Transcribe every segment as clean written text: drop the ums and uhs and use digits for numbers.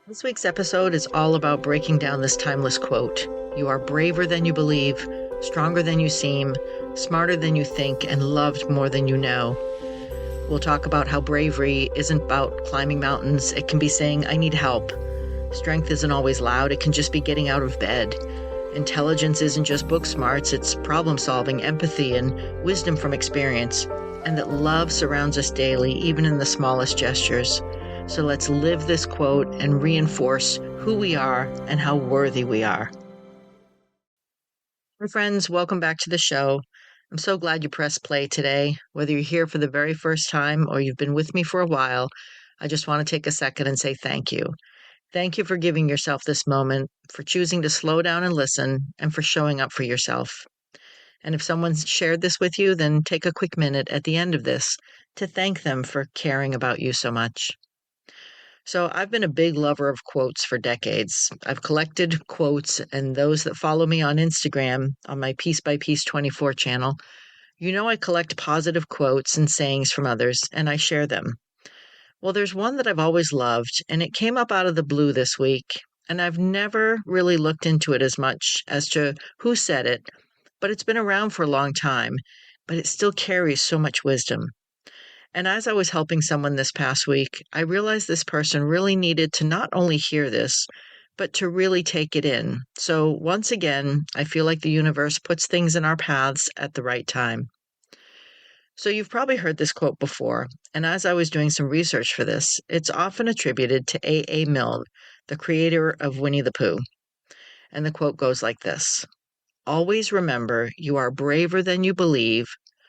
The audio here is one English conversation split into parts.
This week's episode is all about breaking down this timeless quote. You are braver than you believe, stronger than you seem, smarter than you think, and loved more than you know. We'll talk about how bravery isn't about climbing mountains. It can be saying, I need help. Strength isn't always loud. It can just be getting out of bed. Intelligence isn't just book smarts. It's problem solving, empathy, and wisdom from experience. And that love surrounds us daily, even in the smallest gestures. So let's live this quote and reinforce who we are and how worthy we are. My friends, welcome back to the show. I'm so glad you pressed play today. Whether you're here for the very first time or you've been with me for a while, I just want to take a second and say thank you. Thank you for giving yourself this moment, for choosing to slow down and listen, and for showing up for yourself. And if someone's shared this with you, then take a quick minute at the end of this to thank them for caring about you so much. So I've been a big lover of quotes for decades. I've collected quotes, and those that follow me on Instagram on my Piece by Piece 24 channel, you know I collect positive quotes and sayings from others, and I share them. Well, there's one that I've always loved, and it came up out of the blue this week, and I've never really looked into it as much as to who said it, but it's been around for a long time, but it still carries so much wisdom. And as I was helping someone this past week, I realized this person really needed to not only hear this, but to really take it in. So once again, I feel like the universe puts things in our paths at the right time. So you've probably heard this quote before, and as I was doing some research for this, it's often attributed to A. Milne, the creator of Winnie the Pooh. And the quote goes like this: Always remember you are braver than you believe,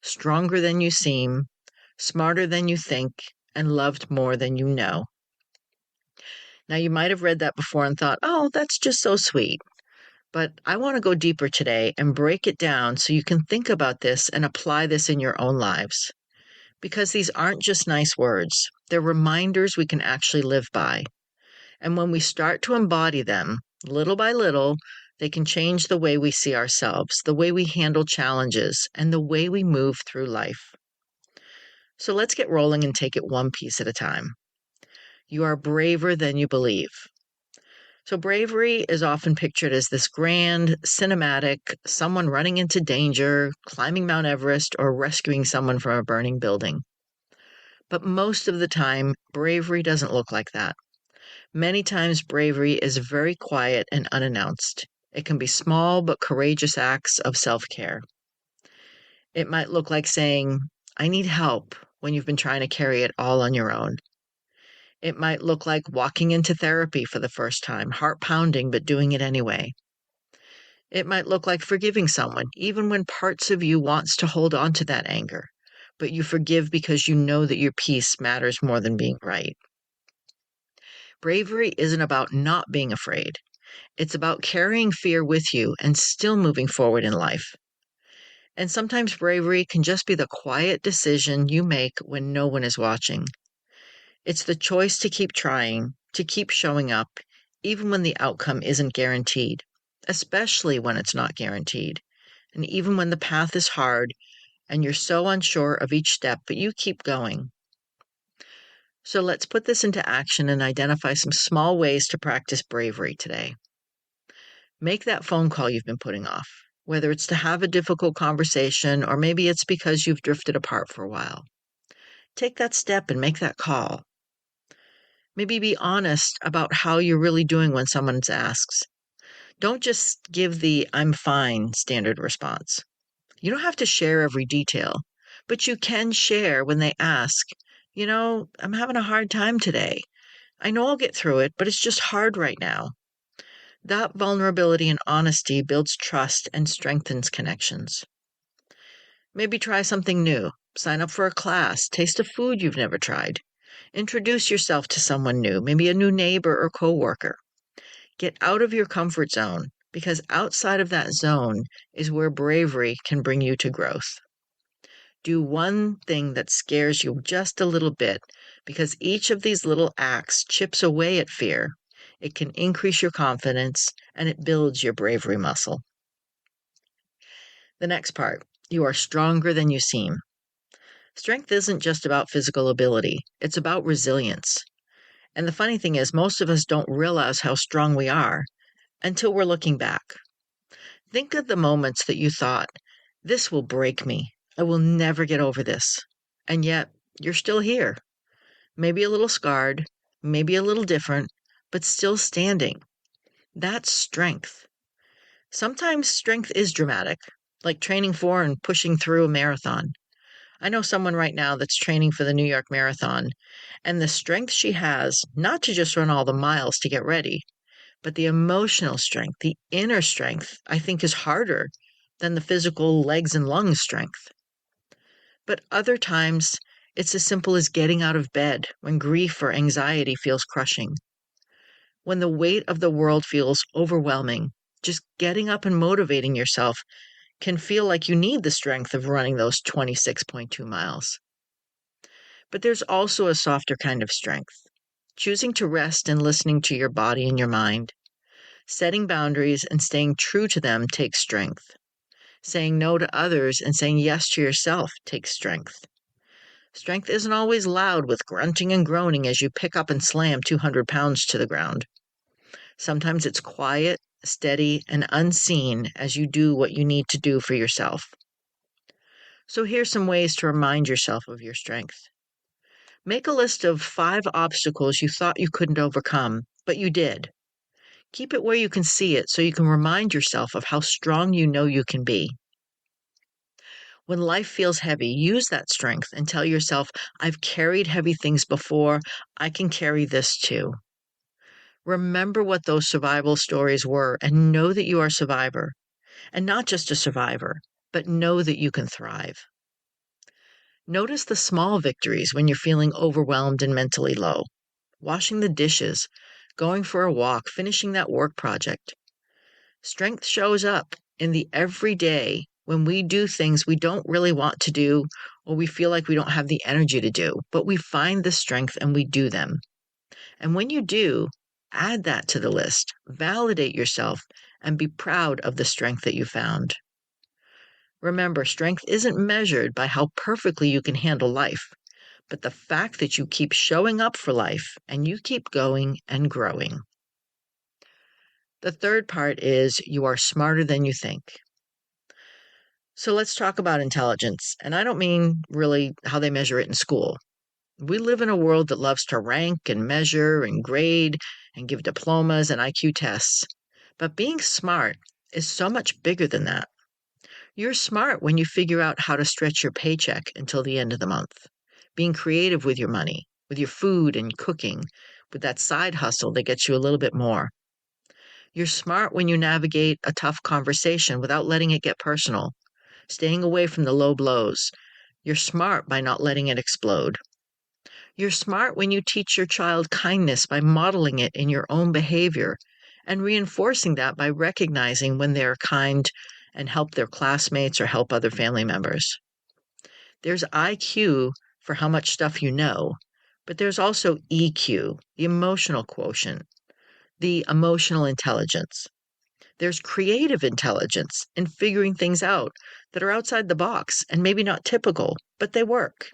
stronger than you seem, smarter than you think, and loved more than you know. Now, you might have read that before and thought, oh, that's just so sweet. But I want to go deeper today and break it down so you can think about this and apply this in your own lives. Because these aren't just nice words, they're reminders we can actually live by. And when we start to embody them, little by little, they can change the way we see ourselves, the way we handle challenges, and the way we move through life. So let's get rolling and take it one piece at a time. You are braver than you believe. So bravery is often pictured as this grand, cinematic, someone running into danger, climbing Mount Everest, or rescuing someone from a burning building. But most of the time, bravery doesn't look like that. Many times, bravery is very quiet and unannounced. It can be small but courageous acts of self-care. It might look like saying, I need help, when you've been trying to carry it all on your own. It might look like walking into therapy for the first time, heart pounding, but doing it anyway. It might look like forgiving someone, even when parts of you wants to hold on to that anger, but you forgive because you know that your peace matters more than being right. Bravery isn't about not being afraid. It's about carrying fear with you and still moving forward in life. And sometimes bravery can just be the quiet decision you make when no one is watching. It's the choice to keep trying, to keep showing up, even when the outcome isn't guaranteed, especially when it's not guaranteed, and even when the path is hard and you're so unsure of each step, but you keep going. So let's put this into action and identify some small ways to practice bravery today. Make that phone call you've been putting off, whether it's to have a difficult conversation or maybe it's because you've drifted apart for a while. Take that step and make that call. Maybe be honest about how you're really doing when someone asks. Don't just give the I'm fine standard response. You don't have to share every detail, but you can share when they ask, I'm having a hard time today. I know I'll get through it, but it's just hard right now. That vulnerability and honesty builds trust and strengthens connections. Maybe try something new. Sign up for a class, taste a food you've never tried. Introduce yourself to someone new, maybe a new neighbor or coworker. Get out of your comfort zone, because outside of that zone is where bravery can bring you to growth. Do one thing that scares you just a little bit, because each of these little acts chips away at fear. It can increase your confidence and it builds your bravery muscle. The next part, you are stronger than you seem. Strength isn't just about physical ability, it's about resilience. And the funny thing is, most of us don't realize how strong we are until we're looking back. Think of the moments that you thought, this will break me. I will never get over this. And yet, you're still here. Maybe a little scarred, maybe a little different, but still standing. That's strength. Sometimes strength is dramatic, like training for and pushing through a marathon. I know someone right now that's training for the New York Marathon, and the strength she has, not to just run all the miles to get ready, but the emotional strength, the inner strength, I think is harder than the physical legs and lungs strength. But other times, it's as simple as getting out of bed when grief or anxiety feels crushing. When the weight of the world feels overwhelming, just getting up and motivating yourself can feel like you need the strength of running those 26.2 miles. But there's also a softer kind of strength. Choosing to rest and listening to your body and your mind. Setting boundaries and staying true to them takes strength. Saying no to others and saying yes to yourself takes strength. Strength isn't always loud with grunting and groaning as you pick up and slam 200 pounds to the ground. Sometimes it's quiet, steady, and unseen as you do what you need to do for yourself. So here's some ways to remind yourself of your strength. Make a list of 5 obstacles you thought you couldn't overcome, but you did. Keep it where you can see it so you can remind yourself of how strong you know you can be. When life feels heavy, use that strength and tell yourself, I've carried heavy things before, I can carry this too. Remember what those survival stories were and know that you are a survivor. And not just a survivor, but know that you can thrive. Notice the small victories when you're feeling overwhelmed and mentally low. Washing the dishes, going for a walk, finishing that work project. Strength shows up in the everyday when we do things we don't really want to do or we feel like we don't have the energy to do, but we find the strength and we do them. And when you do, add that to the list, validate yourself, and be proud of the strength that you found. Remember, strength isn't measured by how perfectly you can handle life, but the fact that you keep showing up for life and you keep going and growing. The third part is you are smarter than you think. So let's talk about intelligence. And I don't mean really how they measure it in school. We live in a world that loves to rank and measure and grade and give diplomas and IQ tests. But being smart is so much bigger than that. You're smart when you figure out how to stretch your paycheck until the end of the month. Being creative with your money, with your food and cooking, with that side hustle that gets you a little bit more. You're smart when you navigate a tough conversation without letting it get personal, staying away from the low blows. You're smart by not letting it explode. You're smart when you teach your child kindness by modeling it in your own behavior and reinforcing that by recognizing when they're kind and help their classmates or help other family members. There's IQ for how much stuff you know, but there's also EQ, the emotional quotient, the emotional intelligence. There's creative intelligence in figuring things out that are outside the box and maybe not typical, but they work.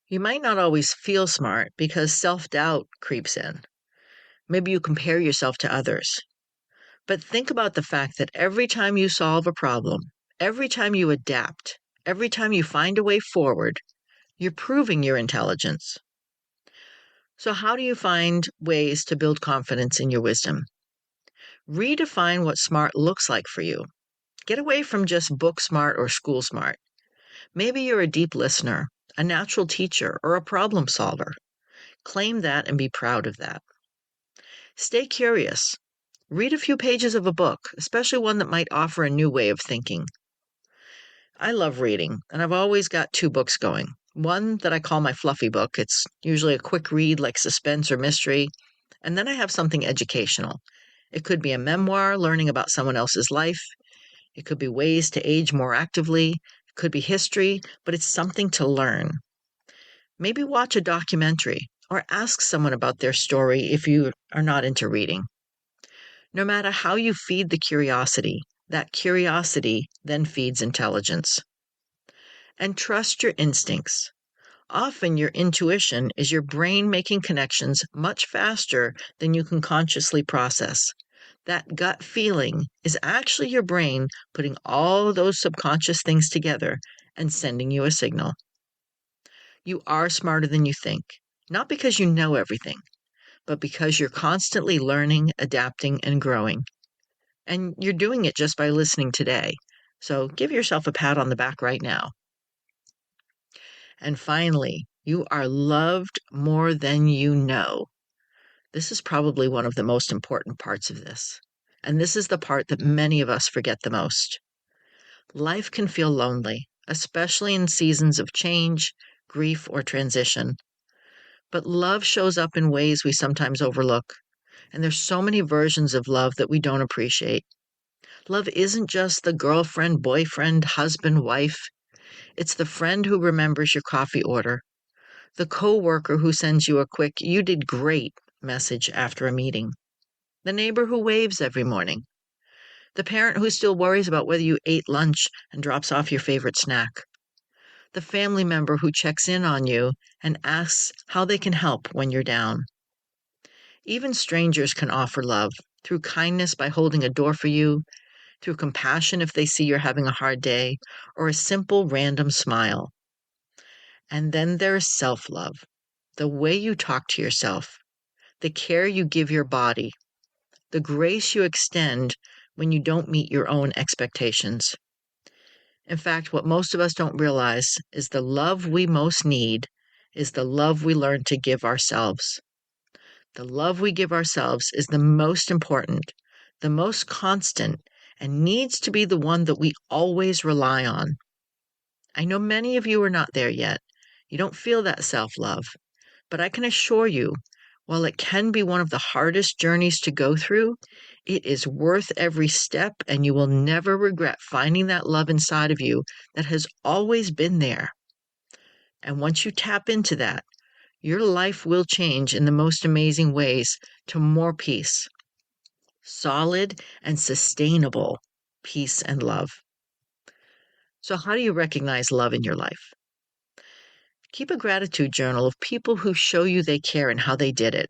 You might not always feel smart because self-doubt creeps in. Maybe you compare yourself to others. But think about the fact that every time you solve a problem, every time you adapt, every time you find a way forward, you're proving your intelligence. So how do you find ways to build confidence in your wisdom? Redefine what smart looks like for you. Get away from just book smart or school smart. Maybe you're a deep listener, a natural teacher, or a problem solver. Claim that and be proud of that. Stay curious. Read a few pages of a book, especially one that might offer a new way of thinking. I love reading, and I've always got 2 books going. One that I call my fluffy book. It's usually a quick read like suspense or mystery. And then I have something educational. It could be a memoir learning about someone else's life. It could be ways to age more actively. It could be history, but it's something to learn. Maybe watch a documentary or ask someone about their story if you are not into reading. No matter how you feed the curiosity, that curiosity then feeds intelligence. And trust your instincts. Often your intuition is your brain making connections much faster than you can consciously process. That gut feeling is actually your brain putting all those subconscious things together and sending you a signal. You are smarter than you think, not because you know everything, but because you're constantly learning, adapting, and growing. And you're doing it just by listening today. So give yourself a pat on the back right now. And finally, you are loved more than you know. This is probably one of the most important parts of this. And this is the part that many of us forget the most. Life can feel lonely, especially in seasons of change, grief, or transition. But love shows up in ways we sometimes overlook. And there's so many versions of love that we don't appreciate. Love isn't just the girlfriend, boyfriend, husband, wife. It's the friend who remembers your coffee order, the coworker who sends you a quick "you did great" message after a meeting, the neighbor who waves every morning, the parent who still worries about whether you ate lunch and drops off your favorite snack, the family member who checks in on you and asks how they can help when you're down. Even strangers can offer love through kindness by holding a door for you, through compassion if they see you're having a hard day, or a simple random smile. And then there's self-love, the way you talk to yourself, the care you give your body, the grace you extend when you don't meet your own expectations. In fact, what most of us don't realize is the love we most need is the love we learn to give ourselves. The love we give ourselves is the most important, the most constant, and needs to be the one that we always rely on. I know many of you are not there yet. You don't feel that self-love. But I can assure you, while it can be one of the hardest journeys to go through, it is worth every step, and you will never regret finding that love inside of you that has always been there. And once you tap into that, your life will change in the most amazing ways to more peace, solid and sustainable peace and love. So, how do you recognize love in your life? Keep a gratitude journal of people who show you they care and how they did it.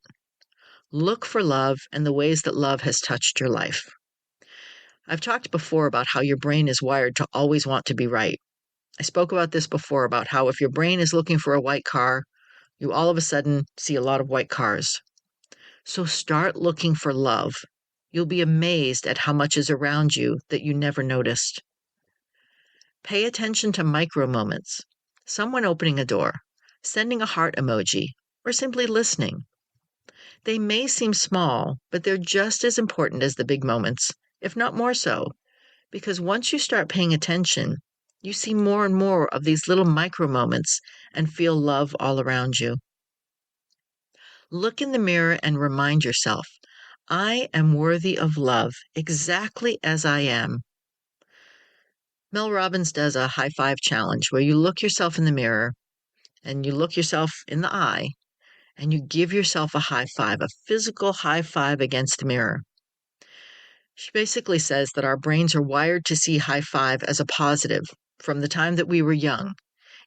Look for love and the ways that love has touched your life. I've talked before about how your brain is wired to always want to be right. I spoke about this before about how if your brain is looking for a white car, you all of a sudden see a lot of white cars. So start looking for love. You'll be amazed at how much is around you that you never noticed. Pay attention to micro moments. Someone opening a door, sending a heart emoji, or simply listening. They may seem small, but they're just as important as the big moments, if not more so, because once you start paying attention, you see more and more of these little micro moments and feel love all around you. Look in the mirror and remind yourself, I am worthy of love exactly as I am. Mel Robbins does a high five challenge where you look yourself in the mirror and you look yourself in the eye and you give yourself a high five, a physical high five against the mirror. She basically says that our brains are wired to see high five as a positive from the time that we were young.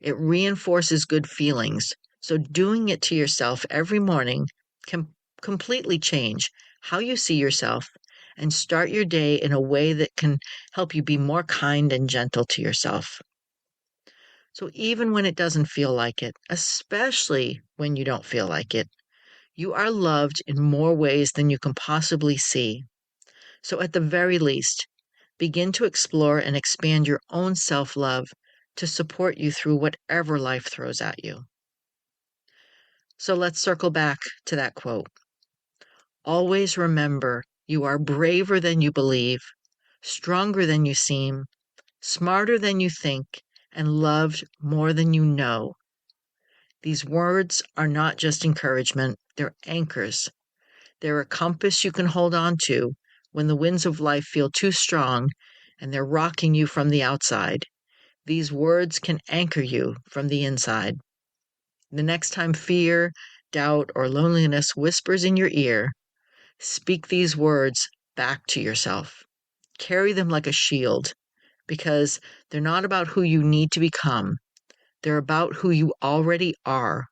It reinforces good feelings. So doing it to yourself every morning can completely change how you see yourself and start your day in a way that can help you be more kind and gentle to yourself. So even when it doesn't feel like it, especially when you don't feel like it, you are loved in more ways than you can possibly see. So at the very least, begin to explore and expand your own self-love to support you through whatever life throws at you. So let's circle back to that quote. Always remember, you are braver than you believe, stronger than you seem, smarter than you think, and loved more than you know. These words are not just encouragement, they're anchors. They're a compass you can hold on to when the winds of life feel too strong and they're rocking you from the outside. These words can anchor you from the inside. The next time fear, doubt, or loneliness whispers in your ear, speak these words back to yourself. Carry them like a shield because they're not about who you need to become. They're about who you already are.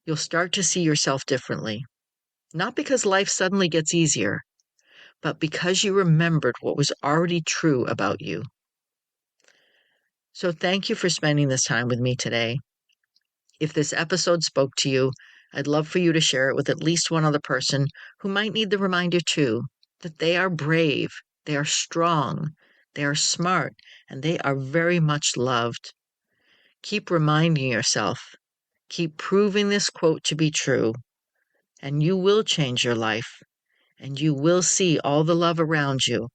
You'll start to see yourself differently, not because life suddenly gets easier, but because you remembered what was already true about you. So thank you for spending this time with me today. If this episode spoke to you, I'd love for you to share it with at least one other person who might need the reminder too, that they are brave, they are strong, they are smart, and they are very much loved. Keep reminding yourself, keep proving this quote to be true, and you will change your life, and you will see all the love around you,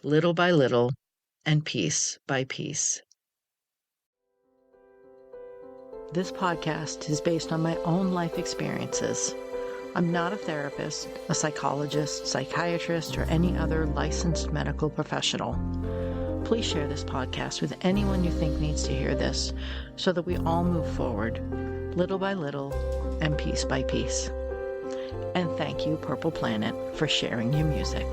little by little, and piece by piece. This podcast is based on my own life experiences. I'm not a therapist, a psychologist, psychiatrist, or any other licensed medical professional. Please share this podcast with anyone you think needs to hear this so that we all move forward, little by little and piece by piece. And thank you, Purple Planet, for sharing your music.